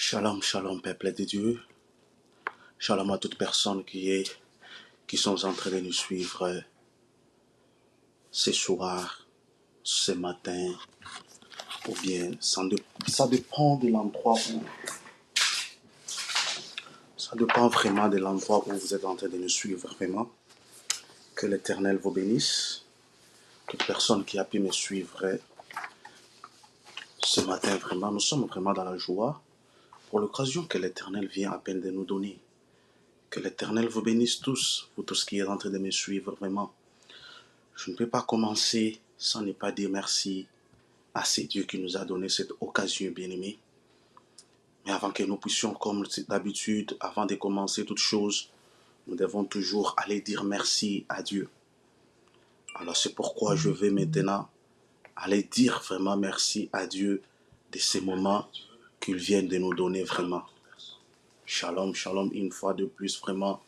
Shalom, shalom, peuple de Dieu. Shalom à toute personne qui sont en train de nous suivre ce soir, ce matin, ou bien ça dépend de l'endroit ça dépend vraiment de l'endroit où vous êtes en train de nous suivre vraiment. Que l'Éternel vous bénisse. Toute personne qui a pu me suivre ce matin vraiment, nous sommes vraiment dans la joie pour l'occasion que l'Éternel vient à peine de nous donner. Que l'Éternel vous bénisse tous, vous tous qui êtes en train de me suivre vraiment. Je ne peux pas commencer sans ne pas dire merci à ce Dieu qui nous a donné cette occasion, bien-aimés. Mais avant que nous puissions, comme d'habitude, avant de commencer toute chose, nous devons toujours aller dire merci à Dieu. Alors c'est pourquoi je vais maintenant aller dire vraiment merci à Dieu de ces moments qu'il vient de nous donner vraiment. Shalom, shalom, une fois de plus, vraiment,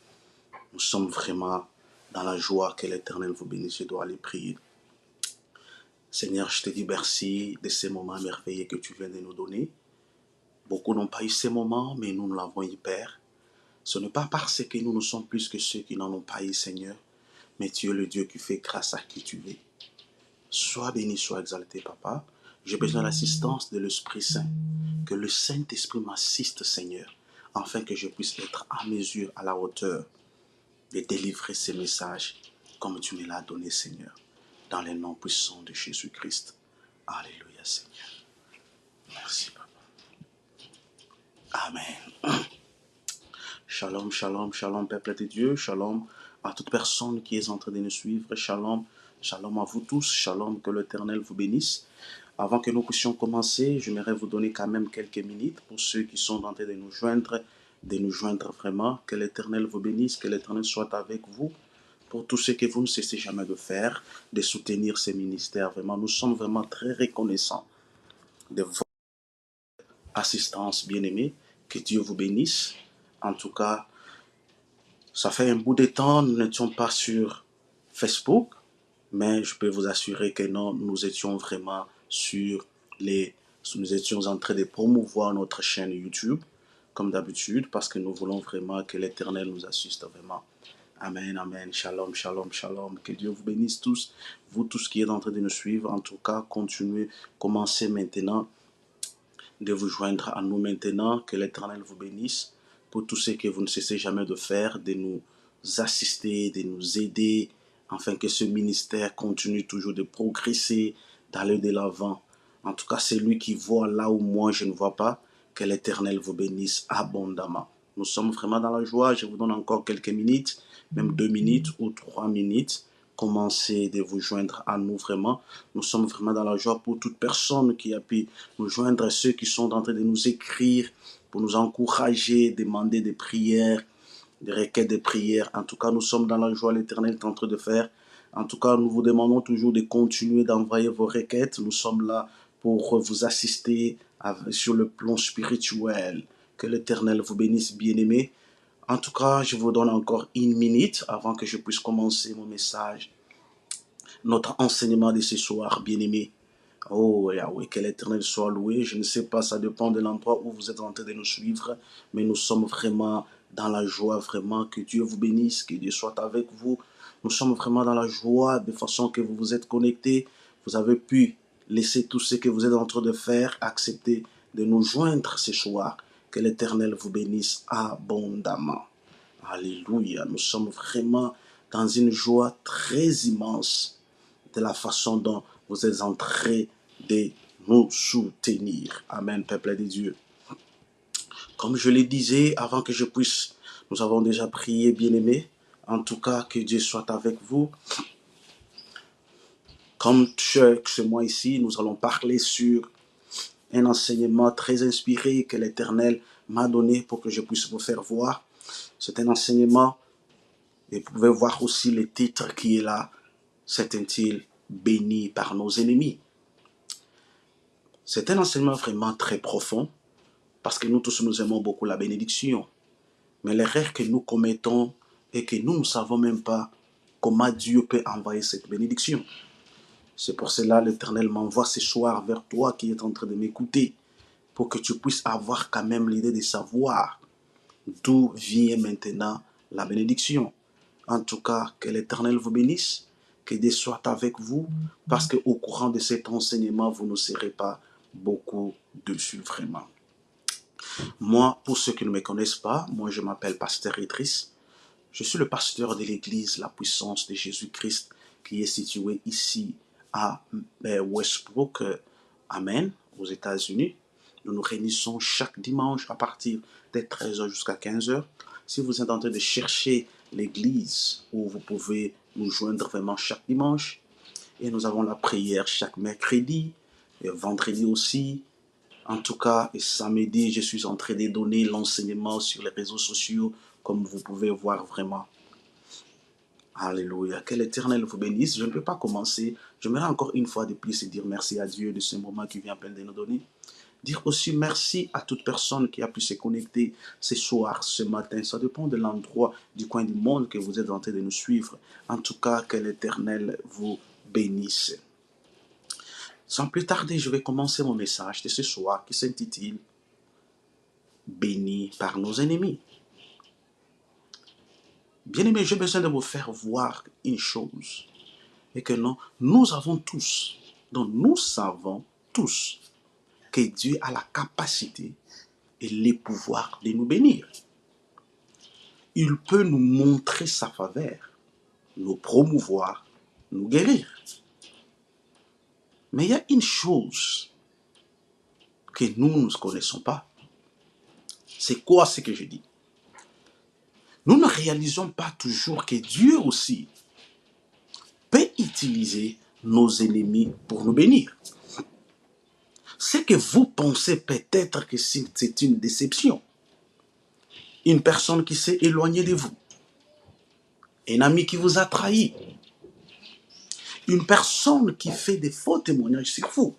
nous sommes vraiment dans la joie. Que l'Éternel vous bénisse. Je dois aller prier. Seigneur, je te dis merci de ces moments merveilleux que tu viens de nous donner. Beaucoup n'ont pas eu ces moments, mais nous l'avons eu, Père. Ce n'est pas parce que nous sommes plus que ceux qui n'en ont pas eu, Seigneur, mais tu es le Dieu qui fait grâce à qui tu es. Sois béni, sois exalté, Papa. J'ai besoin de l'assistance de l'Esprit Saint. Que le Saint-Esprit m'assiste, Seigneur, afin que je puisse être à mesure, à la hauteur, de délivrer ces messages comme tu me l'as donné, Seigneur, dans le nom puissant de Jésus-Christ. Alléluia, Seigneur. Merci, Papa. Amen. Shalom, shalom, shalom, peuple de Dieu. Shalom à toute personne qui est en train de nous suivre. Shalom, shalom à vous tous. Shalom, que l'Éternel vous bénisse. Avant que nous puissions commencer, j'aimerais vous donner quand même quelques minutes pour ceux qui sont en train de nous joindre vraiment. Que l'Éternel vous bénisse, que l'Éternel soit avec vous pour tout ce que vous ne cessez jamais de faire, de soutenir ces ministères. Vraiment, nous sommes vraiment très reconnaissants de votre assistance, bien-aimée. Que Dieu vous bénisse. En tout cas, ça fait un bout de temps, nous n'étions pas sur Facebook, mais je peux vous assurer que non, nous étions vraiment nous étions en train de promouvoir notre chaîne YouTube, comme d'habitude, parce que nous voulons vraiment que l'Éternel nous assiste vraiment. Amen, amen, shalom, shalom, shalom. Que Dieu vous bénisse tous, vous tous qui êtes en train de nous suivre. En tout cas, continuez, commencez maintenant de vous joindre à nous maintenant. Que l'Éternel vous bénisse pour tout ce que vous ne cessez jamais de faire, de nous assister, de nous aider, afin que ce ministère continue toujours de progresser, d'aller de l'avant. En tout cas, c'est lui qui voit là où moi je ne vois pas. Que l'Éternel vous bénisse abondamment. Nous sommes vraiment dans la joie. Je vous donne encore quelques minutes, même 2 minutes ou 3 minutes. Commencez de vous joindre à nous vraiment. Nous sommes vraiment dans la joie pour toute personne qui a pu nous joindre, ceux qui sont en train de nous écrire pour nous encourager, demander des prières, des requêtes de prières. En tout cas, nous sommes dans la joie, l'Éternel est en train de faire. En tout cas, nous vous demandons toujours de continuer d'envoyer vos requêtes. Nous sommes là pour vous assister sur le plan spirituel. Que l'Éternel vous bénisse, bien-aimés. En tout cas, je vous donne encore 1 minute avant que je puisse commencer mon message. Notre enseignement de ce soir, bien-aimés. Oh Yahweh, que l'Éternel soit loué. Je ne sais pas, ça dépend de l'endroit où vous êtes en train de nous suivre, mais nous sommes vraiment dans la joie, vraiment. Que Dieu vous bénisse, que Dieu soit avec vous. Nous sommes vraiment dans la joie de façon que vous vous êtes connectés. Vous avez pu laisser tout ce que vous êtes en train de faire, accepter de nous joindre ce soir. Que l'Éternel vous bénisse abondamment. Alléluia. Nous sommes vraiment dans une joie très immense de la façon dont vous êtes en train de nous soutenir. Amen, peuple de Dieu. Comme je le disais, avant que je puisse, nous avons déjà prié, bien-aimés. En tout cas, que Dieu soit avec vous. Comme ce mois ici, nous allons parler sur un enseignement très inspiré que l'Éternel m'a donné pour que je puisse vous faire voir. C'est un enseignement, et vous pouvez voir aussi le titre qui est là. C'est un titre béni par nos ennemis. C'est un enseignement vraiment très profond, parce que nous tous, nous aimons beaucoup la bénédiction. Mais l'erreur que nous commettons est que nous ne savons même pas comment Dieu peut envoyer cette bénédiction. C'est pour cela que l'Éternel m'envoie ce soir vers toi qui es en train de m'écouter, pour que tu puisses avoir quand même l'idée de savoir d'où vient maintenant la bénédiction. En tout cas, que l'Éternel vous bénisse, que Dieu soit avec vous, parce qu'au courant de cet enseignement, vous ne serez pas beaucoup dessus vraiment. Moi, pour ceux qui ne me connaissent pas, moi je m'appelle Pasteur Idriss. Je suis le pasteur de l'église La Puissance de Jésus-Christ qui est située ici à Westbrook, Amen, aux États-Unis. Nous nous réunissons chaque dimanche à partir de 13h jusqu'à 15h. Si vous êtes en train de chercher l'église où vous pouvez nous joindre vraiment chaque dimanche, et nous avons la prière chaque mercredi et vendredi aussi. En tout cas, et samedi, je suis en train de donner l'enseignement sur les réseaux sociaux, comme vous pouvez voir vraiment. Alléluia. Que l'Éternel vous bénisse. Je ne peux pas commencer. J'aimerais encore une fois de plus dire merci à Dieu de ce moment qui vient à peine de nous donner. Dire aussi merci à toute personne qui a pu se connecter ce soir, ce matin. Ça dépend de l'endroit, du coin du monde que vous êtes en train de nous suivre. En tout cas, que l'Éternel vous bénisse. Sans plus tarder, je vais commencer mon message de ce soir qui s'intitule « Béni par nos ennemis ». Bien-aimés, j'ai besoin de vous faire voir une chose. Et que nous avons tous, donc nous savons tous que Dieu a la capacité et les pouvoirs de nous bénir. Il peut nous montrer sa faveur, nous promouvoir, nous guérir. Mais il y a une chose que nous ne connaissons pas. C'est quoi ce que je dis? Nous ne réalisons pas toujours que Dieu aussi peut utiliser nos ennemis pour nous bénir. C'est que vous pensez peut-être que c'est une déception. Une personne qui s'est éloignée de vous. Un ami qui vous a trahi. Une personne qui fait des faux témoignages sur vous.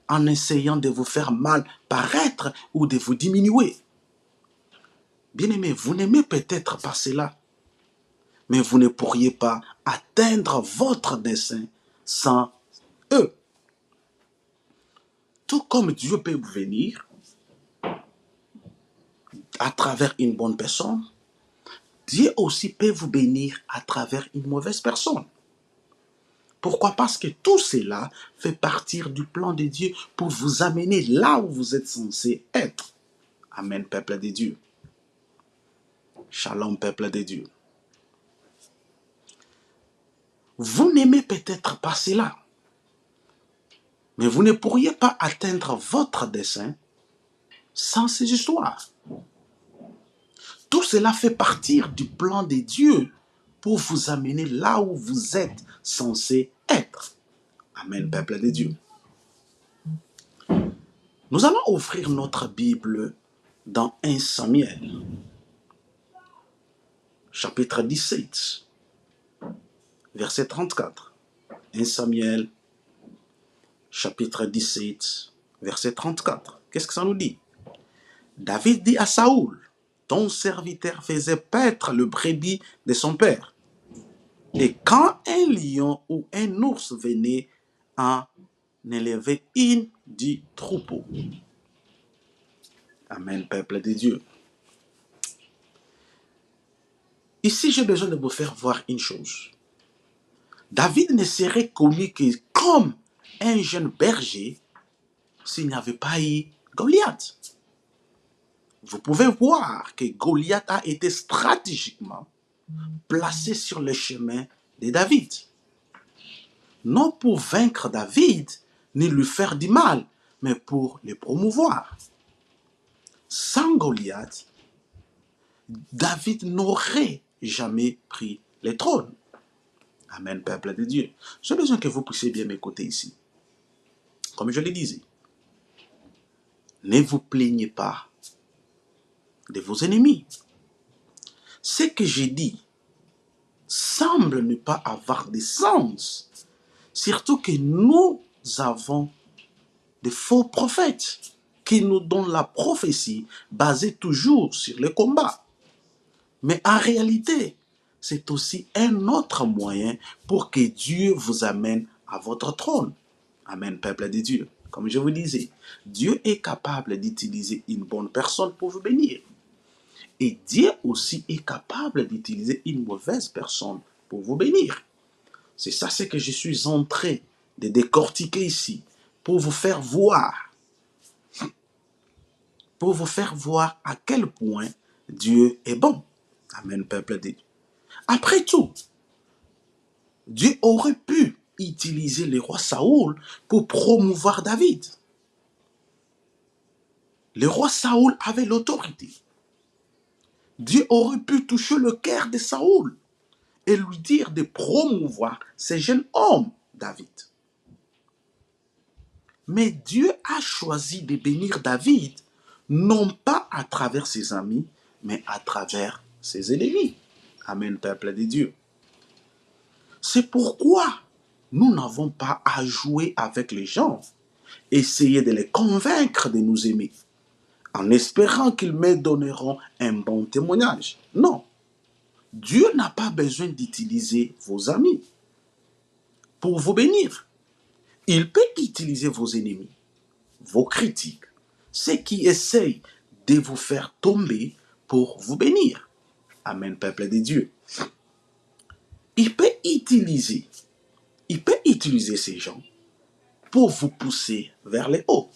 En essayant de vous faire mal paraître ou de vous diminuer. Bien-aimé, vous n'aimez peut-être pas cela. Mais vous ne pourriez pas atteindre votre dessein sans eux. Tout comme Dieu peut vous venir à travers une bonne personne, Dieu aussi peut vous bénir à travers une mauvaise personne. Pourquoi? Parce que tout cela fait partie du plan de Dieu pour vous amener là où vous êtes censé être. Amen, peuple de Dieu. Shalom, peuple de Dieu. Vous n'aimez peut-être pas cela, mais vous ne pourriez pas atteindre votre dessein sans ces histoires. Tout cela fait partie du plan de Dieu pour vous amener là où vous êtes censé être. Amen, peuple de Dieu. Nous allons ouvrir notre Bible dans 1 Samuel, chapitre 17, verset 34. 1 Samuel, chapitre 17, verset 34. Qu'est-ce que ça nous dit? David dit à Saoul, ton serviteur faisait paître le brebis de son père. Et quand un lion ou un ours venait en élever une du troupeau. Amen, peuple de Dieu. Ici, j'ai besoin de vous faire voir une chose. David ne serait connu que comme un jeune berger s'il n'y avait pas eu Goliath. Vous pouvez voir que Goliath a été stratégiquement placé sur le chemin de David. Non pour vaincre David, ni lui faire du mal, mais pour le promouvoir. Sans Goliath, David n'aurait jamais pris le trône. Amen, peuple de Dieu. J'ai besoin que vous puissiez bien m'écouter ici. Comme je le disais, ne vous plaignez pas de vos ennemis. Ce que j'ai dit semble ne pas avoir de sens. Surtout que nous avons de faux prophètes qui nous donnent la prophétie basée toujours sur le combat. Mais en réalité, c'est aussi un autre moyen pour que Dieu vous amène à votre trône. Amen, peuple de Dieu. comme je vous disais, Dieu est capable d'utiliser une bonne personne pour vous bénir. Et Dieu aussi est capable d'utiliser une mauvaise personne pour vous bénir. C'est ça ce que je suis en train de décortiquer ici, pour vous faire voir à quel point Dieu est bon. Amen, peuple de Dieu. Après tout, Dieu aurait pu utiliser le roi Saoul pour promouvoir David. Le roi Saoul avait l'autorité. Dieu aurait pu toucher le cœur de Saoul et lui dire de promouvoir ce jeune homme, David. Mais Dieu a choisi de bénir David, non pas à travers ses amis, mais à travers ses ennemis. Amen, peuple de Dieu. C'est pourquoi nous n'avons pas à jouer avec les gens, essayer de les convaincre de nous aimer, en espérant qu'ils me donneront un bon témoignage. Non, Dieu n'a pas besoin d'utiliser vos amis pour vous bénir. Il peut utiliser vos ennemis, vos critiques, ceux qui essayent de vous faire tomber pour vous bénir. Amen, peuple de Dieu. Il peut utiliser ces gens pour vous pousser vers le haut.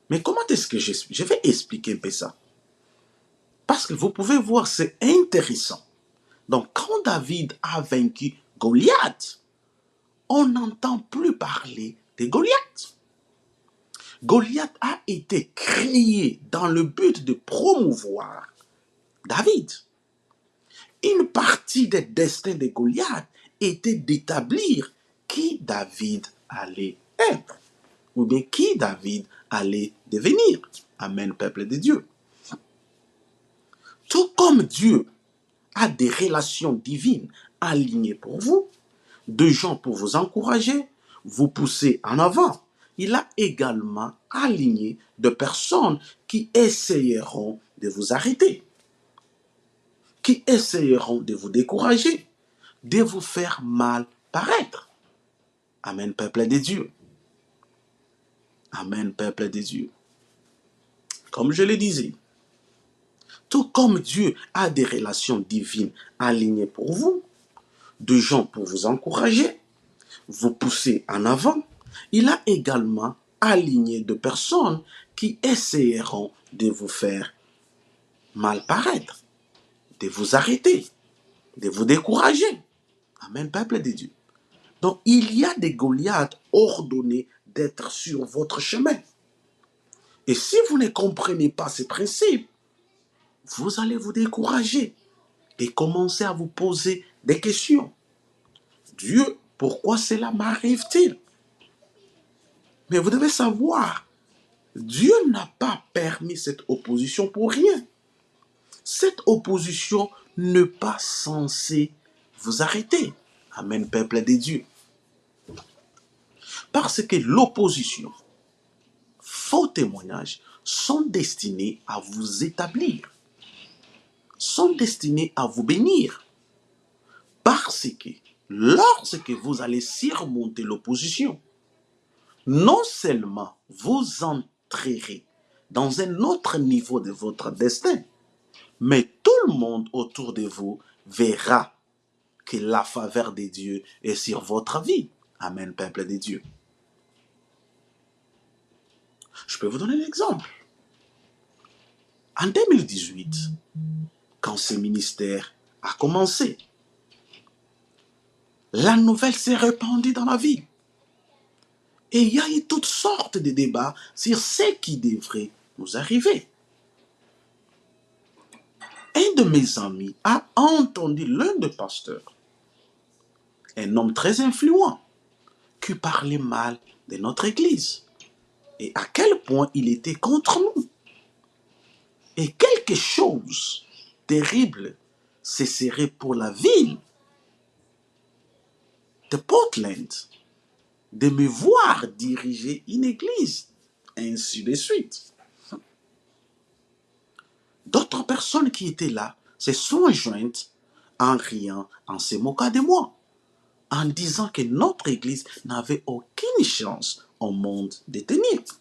Mais comment est-ce que je vais expliquer un peu ça? Parce que vous pouvez voir, c'est intéressant. Donc, quand David a vaincu Goliath, on n'entend plus parler de Goliath. Goliath a été créé dans le but de promouvoir David. Une partie des destins de Goliath était d'établir qui David allait être, ou bien qui David allait devenir. Amen, peuple de Dieu. Tout comme Dieu a des relations divines alignées pour vous, de gens pour vous encourager, vous pousser en avant, il a également aligné de personnes qui essayeront de vous arrêter, qui essayeront de vous décourager, de vous faire mal paraître. Amen, peuple de Dieu. Amen, peuple de Dieu. Comme je le disais, tout comme Dieu a des relations divines alignées pour vous, de gens pour vous encourager, vous pousser en avant, il a également aligné de personnes qui essayeront de vous faire mal paraître, de vous arrêter, de vous décourager. Amen, peuple de Dieu. Donc, il y a des Goliaths ordonnés d'être sur votre chemin. Et si vous ne comprenez pas ces principes, vous allez vous décourager et commencer à vous poser des questions. Dieu, pourquoi cela m'arrive-t-il? Mais vous devez savoir, Dieu n'a pas permis cette opposition pour rien. Cette opposition n'est pas censée vous arrêter. Amen, peuple de Dieu. Parce que l'opposition, faux témoignages, sont destinés à vous établir, sont destinés à vous bénir. Parce que lorsque vous allez surmonter l'opposition, non seulement vous entrerez dans un autre niveau de votre destin, mais tout le monde autour de vous verra que la faveur de Dieu est sur votre vie. Amen, peuple de Dieu. Je peux vous donner un exemple. En 2018, quand ce ministère a commencé, la nouvelle s'est répandue dans la ville. Et il y a eu toutes sortes de débats sur ce qui devrait nous arriver. Un de mes amis a entendu l'un des pasteurs, un homme très influent, qui parlait mal de notre église et à quel point il était contre nous. Et quelque chose de terrible se serait pour la ville de Portland de me voir diriger une église, ainsi de suite. D'autres personnes qui étaient là se sont jointes en riant, en se moquant de moi, en disant que notre église n'avait aucune chance un monde des ténèbres.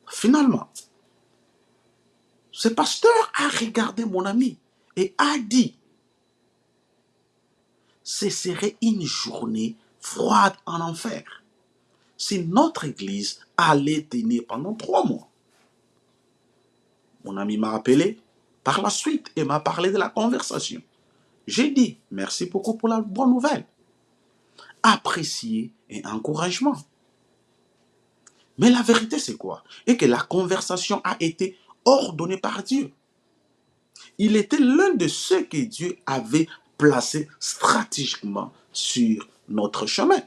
Finalement, ce pasteur a regardé mon ami et a dit, ce serait une journée froide en enfer si notre église allait tenir pendant 3 mois. Mon ami m'a appelé par la suite et m'a parlé de la conversation. J'ai dit, merci beaucoup pour la bonne nouvelle. Apprécié et encouragement. Mais la vérité, c'est quoi? Et que la conversation a été ordonnée par Dieu. Il était l'un de ceux que Dieu avait placés stratégiquement sur notre chemin.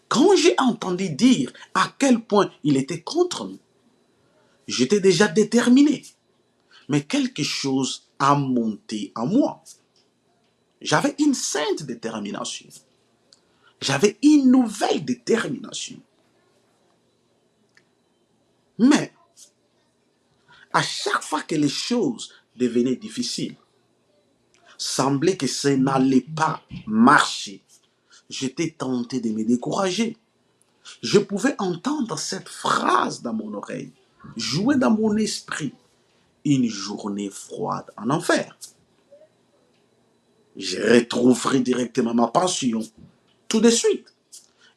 Quand j'ai entendu dire à quel point il était contre nous, j'étais déjà déterminé. Mais quelque chose a monté en moi. J'avais une sainte détermination. J'avais une nouvelle détermination. Mais, à chaque fois que les choses devenaient difficiles, semblait que ça n'allait pas marcher, j'étais tenté de me décourager. Je pouvais entendre cette phrase dans mon oreille, jouer dans mon esprit, une journée froide en enfer. Je retrouverai directement ma passion tout de suite.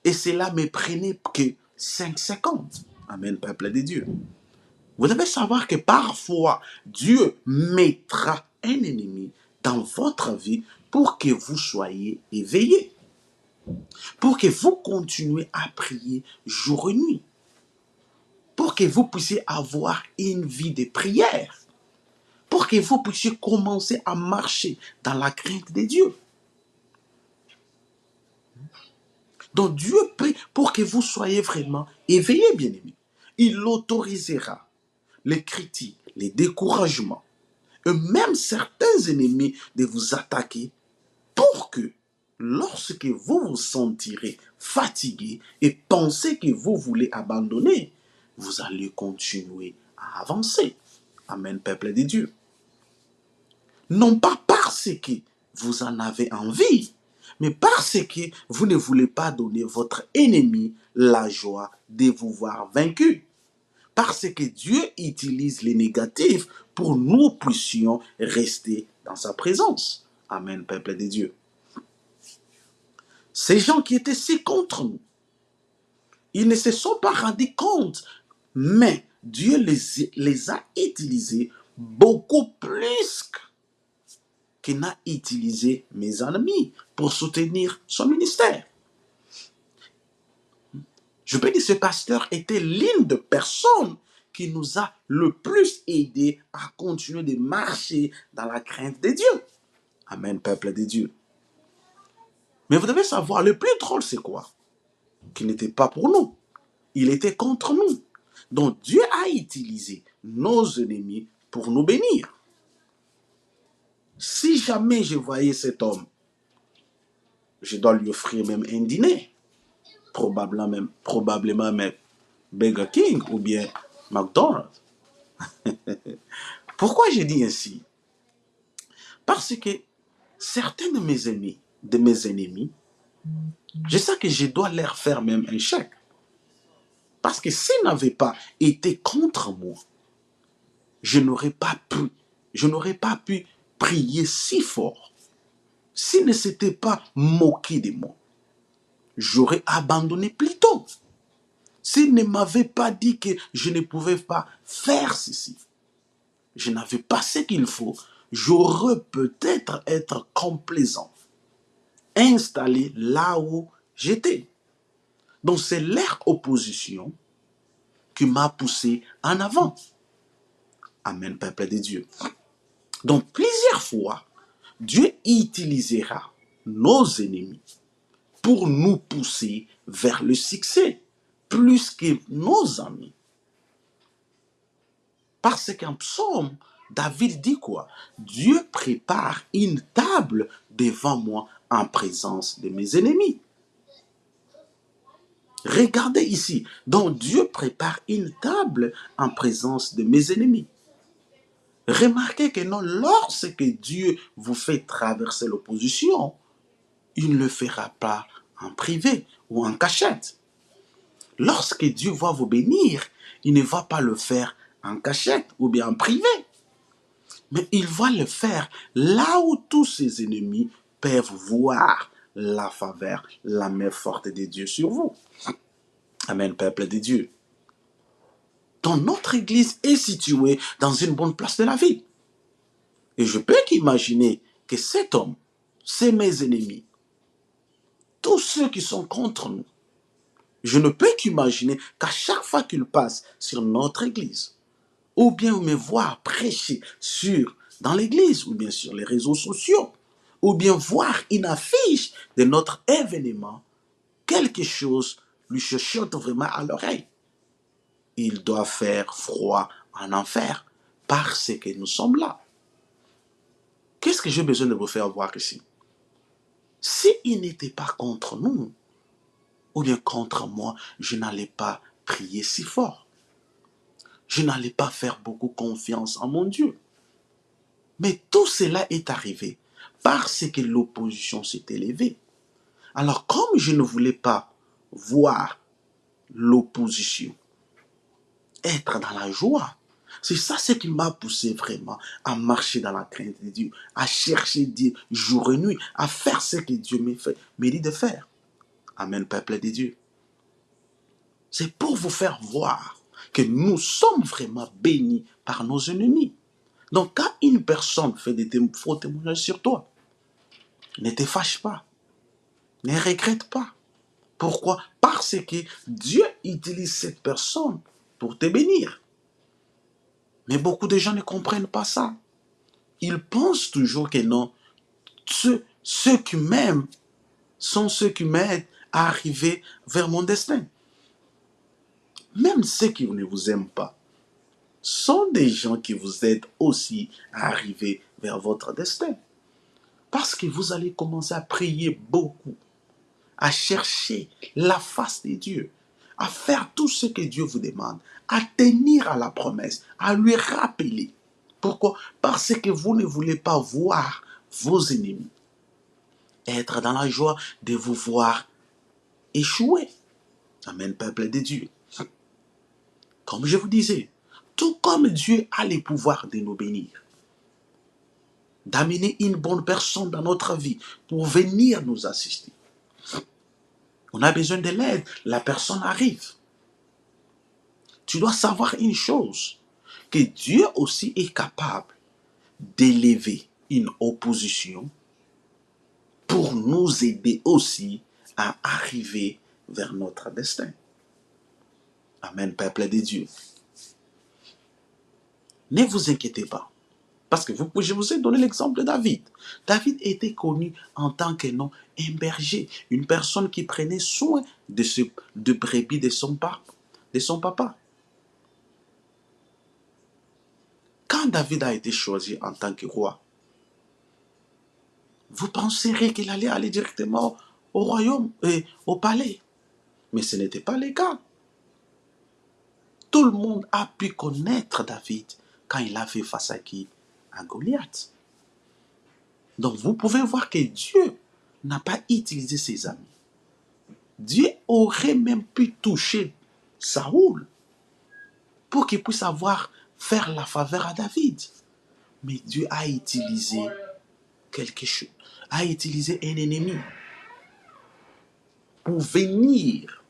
Et cela me prenait que 5 secondes. Amen, peuple de Dieu. Vous devez savoir que parfois, Dieu mettra un ennemi dans votre vie pour que vous soyez éveillés. Pour que vous continuez à prier jour et nuit. Pour que vous puissiez avoir une vie de prière. Pour que vous puissiez commencer à marcher dans la crainte de Dieu. Donc Dieu prie pour que vous soyez vraiment éveillés, bien-aimés. Il autorisera les critiques, les découragements, et même certains ennemis de vous attaquer pour que lorsque vous vous sentirez fatigué et pensez que vous voulez abandonner, vous allez continuer à avancer. Amen, peuple de Dieu. Non pas parce que vous en avez envie, mais parce que vous ne voulez pas donner votre ennemi la joie de vous voir vaincu. Parce que Dieu utilise les négatifs pour que nous puissions rester dans sa présence. Amen, peuple de Dieu. Ces gens qui étaient si contre nous, ils ne se sont pas rendus compte, mais Dieu les a utilisés beaucoup plus qu'il n'a utilisé mes ennemis pour soutenir son ministère. Je peux dire que ce pasteur était l'une des personnes qui nous a le plus aidé à continuer de marcher dans la crainte de Dieu. Amen, peuple de Dieu. Mais vous devez savoir, le plus drôle, c'est quoi? Qu'il n'était pas pour nous. Il était contre nous. Donc Dieu a utilisé nos ennemis pour nous bénir. Si jamais je voyais cet homme, je dois lui offrir même un dîner. Probablement même Burger King ou bien McDonald's. Pourquoi je dis ainsi? Parce que certains de mes ennemis, je sais que je dois leur faire même un chèque. Parce que s'ils n'avaient pas été contre moi, je n'aurais pas pu prier si fort. S'ils ne s'étaient pas moqués de moi, j'aurais abandonné plus tôt. S'ils ne m'avaient pas dit que je ne pouvais pas faire ceci, je n'avais pas ce qu'il faut, j'aurais peut-être été complaisant, installé là où j'étais. Donc c'est leur opposition qui m'a poussé en avant. Amen, peuple de Dieu. Donc plusieurs fois, Dieu utilisera nos ennemis pour nous pousser vers le succès, plus que nos amis. Parce qu'en psaume, David dit quoi? Dieu prépare une table devant moi en présence de mes ennemis. Regardez ici. Donc Dieu prépare une table en présence de mes ennemis. Remarquez que non, lorsque Dieu vous fait traverser l'opposition, il ne le fera pas en privé ou en cachette. Lorsque Dieu va vous bénir, il ne va pas le faire en cachette ou bien en privé, mais il va le faire là où tous ses ennemis peuvent voir la faveur, la main forte de Dieu sur vous. Amen, peuple de Dieu. Donc notre église est située dans une bonne place de la ville. Et je peux qu'imaginer que cet homme, c'est mes ennemis, tous ceux qui sont contre nous. Je ne peux qu'imaginer qu'à chaque fois qu'il passe sur notre église, ou bien me voir prêcher dans l'église, ou bien sur les réseaux sociaux, ou bien voir une affiche de notre événement, quelque chose lui chuchote vraiment à l'oreille. Il doit faire froid en enfer parce que nous sommes là. Qu'est-ce que j'ai besoin de vous faire voir ici? S'il n'était pas contre nous, ou bien contre moi, je n'allais pas prier si fort. Je n'allais pas faire beaucoup confiance en mon Dieu. Mais tout cela est arrivé parce que l'opposition s'est élevée. Alors, comme je ne voulais pas voir l'opposition être dans la joie, c'est ça ce qui m'a poussé vraiment à marcher dans la crainte de Dieu, à chercher Dieu jour et nuit, à faire ce que Dieu me dit de faire. Amen, peuple de Dieu. C'est pour vous faire voir que nous sommes vraiment bénis par nos ennemis. Donc, quand une personne fait des faux témoignages sur toi, ne te fâche pas, ne regrette pas. Pourquoi? Parce que Dieu utilise cette personne pour te bénir. Mais beaucoup de gens ne comprennent pas ça. Ils pensent toujours que non, ceux qui m'aiment sont ceux qui m'aident à arriver vers mon destin. Même ceux qui ne vous aiment pas sont des gens qui vous aident aussi à arriver vers votre destin. Parce que vous allez commencer à prier beaucoup, à chercher la face de Dieu, à faire tout ce que Dieu vous demande, à tenir à la promesse, à lui rappeler. Pourquoi? Parce que vous ne voulez pas voir vos ennemis être dans la joie de vous voir échouer. Amen, peuple de Dieu. Comme je vous disais, tout comme Dieu a le pouvoir de nous bénir, d'amener une bonne personne dans notre vie pour venir nous assister. On a besoin de l'aide, la personne arrive. Tu dois savoir une chose, que Dieu aussi est capable d'élever une opposition pour nous aider aussi à arriver vers notre destin. Amen, peuple de Dieu. Ne vous inquiétez pas. Parce que je vous ai donné l'exemple de David. David était connu en tant que non, un berger, une personne qui prenait soin de brebis de son papa. Quand David a été choisi en tant que roi, vous penserez qu'il allait aller directement au royaume et au palais. Mais ce n'était pas le cas. Tout le monde a pu connaître David quand il a fait face à qui? À Goliath. Donc vous pouvez voir que Dieu n'a pas utilisé ses amis. Dieu aurait même pu toucher Saoul pour qu'il puisse faire la faveur à David. Mais Dieu a utilisé quelque chose, a utilisé un ennemi pour venir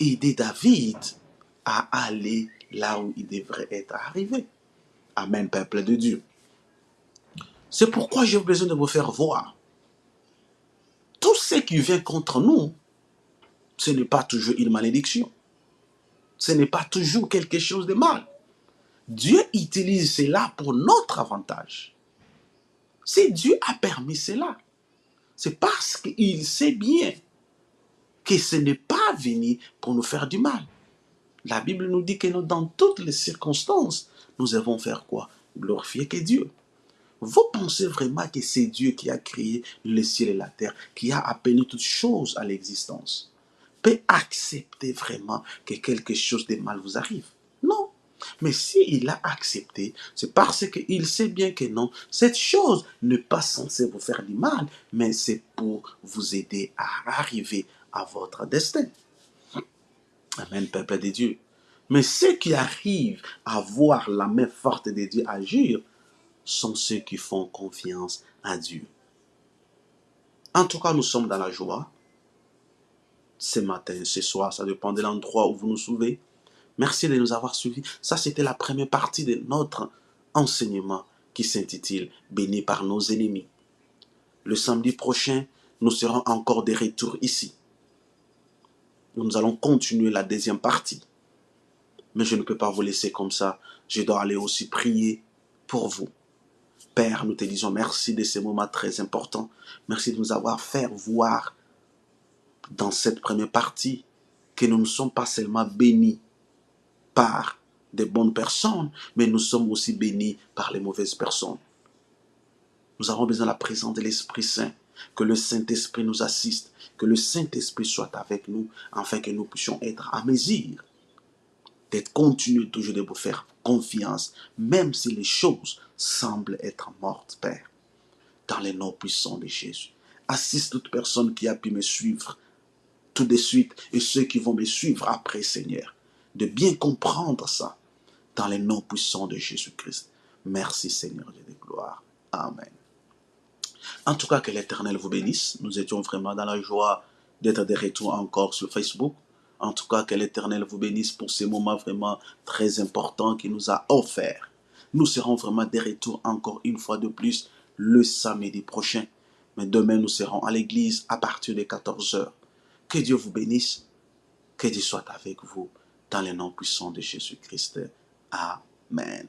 aider David à aller là où il devrait être arrivé. Amen, peuple de Dieu. C'est pourquoi j'ai besoin de vous faire voir. Tout ce qui vient contre nous, ce n'est pas toujours une malédiction. Ce n'est pas toujours quelque chose de mal. Dieu utilise cela pour notre avantage. Si Dieu a permis cela, c'est parce qu'il sait bien que ce n'est pas venu pour nous faire du mal. La Bible nous dit que dans toutes les circonstances, nous devons faire quoi? Glorifier que Dieu. Vous pensez vraiment que c'est Dieu qui a créé le ciel et la terre, qui a appelé toutes choses à l'existence, peut accepter vraiment que quelque chose de mal vous arrive? Non. Mais s'il a accepté, c'est parce qu'il sait bien que non, cette chose n'est pas censée vous faire du mal, mais c'est pour vous aider à arriver à votre destin. Amen, peuple de Dieu. Mais ceux qui arrivent à voir la main forte de Dieu agir sont ceux qui font confiance à Dieu. En tout cas, nous sommes dans la joie. Ce matin, ce soir, ça dépend de l'endroit où vous nous suivez. Merci de nous avoir suivis. Ça, c'était la première partie de notre enseignement qui s'intitule « Béni par nos ennemis ». Le samedi prochain, nous serons encore de retour ici. Nous allons continuer la deuxième partie. Mais je ne peux pas vous laisser comme ça. Je dois aller aussi prier pour vous. Père, nous te disons merci de ces moments très importants. Merci de nous avoir fait voir dans cette première partie que nous ne sommes pas seulement bénis par des bonnes personnes, mais nous sommes aussi bénis par les mauvaises personnes. Nous avons besoin de la présence de l'Esprit Saint, que le Saint-Esprit nous assiste, que le Saint-Esprit soit avec nous, afin que nous puissions être à mesure d'être continués toujours de vous faire confiance, même si les choses semblent être mortes, Père, dans les noms puissants de Jésus. Assiste toute personne qui a pu me suivre tout de suite et ceux qui vont me suivre après, Seigneur, de bien comprendre ça dans les noms puissants de Jésus-Christ. Merci, Seigneur Dieu de gloire. Amen. En tout cas, que l'Éternel vous bénisse. Nous étions vraiment dans la joie d'être de retour encore sur Facebook. En tout cas, que l'Éternel vous bénisse pour ces moments vraiment très importants qu'il nous a offerts. Nous serons vraiment de retour encore une fois de plus le samedi prochain. Mais demain, nous serons à l'église à partir de 14 heures. Que Dieu vous bénisse. Que Dieu soit avec vous dans les noms puissants de Jésus-Christ. Amen.